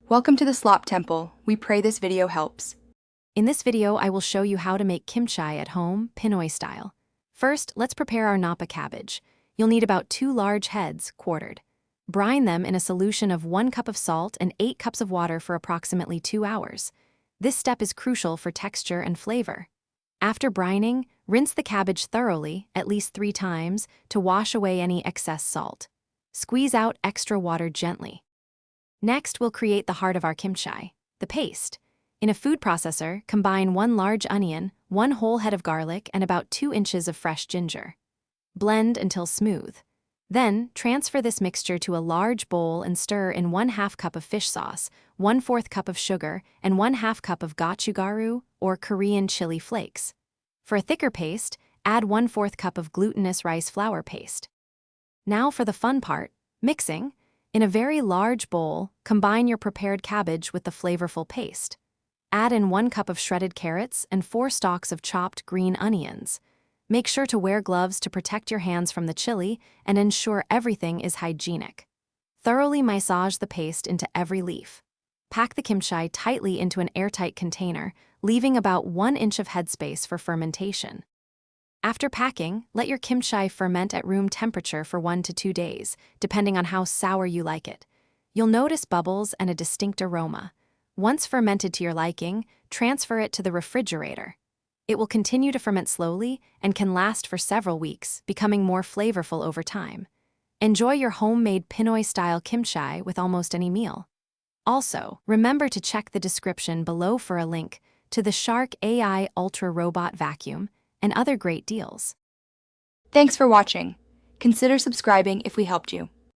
Welcome to the Slop Temple. We pray this video helps. In this video, I will show you how to make kimchi at home, Pinoy-style. First, let's prepare our napa cabbage. You'll need about 2 large heads, quartered. Brine them in a solution of 1 cup of salt and 8 cups of water for approximately 2 hours. This step is crucial for texture and flavor. After brining, rinse the cabbage thoroughly, at least 3 times, to wash away any excess salt. Squeeze out extra water gently. Next, we'll create the heart of our kimchi, the paste. In a food processor, combine 1 large onion, 1 whole head of garlic, and about 2 inches of fresh ginger. Blend until smooth. Then, transfer this mixture to a large bowl and stir in 1/2 cup of fish sauce, 1/4 cup of sugar, and 1/2 cup of gochugaru, or Korean chili flakes. For a thicker paste, add 1/4 cup of glutinous rice flour paste. Now for the fun part, mixing. In a very large bowl, combine your prepared cabbage with the flavorful paste. Add in 1 cup of shredded carrots and 4 stalks of chopped green onions. Make sure to wear gloves to protect your hands from the chili and ensure everything is hygienic. Thoroughly massage the paste into every leaf. Pack the kimchi tightly into an airtight container, leaving about 1 inch of headspace for fermentation. After packing, let your kimchi ferment at room temperature for 1 to 2 days, depending on how sour you like it. You'll notice bubbles and a distinct aroma. Once fermented to your liking, transfer it to the refrigerator. It will continue to ferment slowly and can last for several weeks, becoming more flavorful over time. Enjoy your homemade Pinoy-style kimchi with almost any meal. Also, remember to check the description below for a link to the Shark AI Ultra Robot Vacuum and other great deals. Thanks for watching. Consider subscribing if we helped you.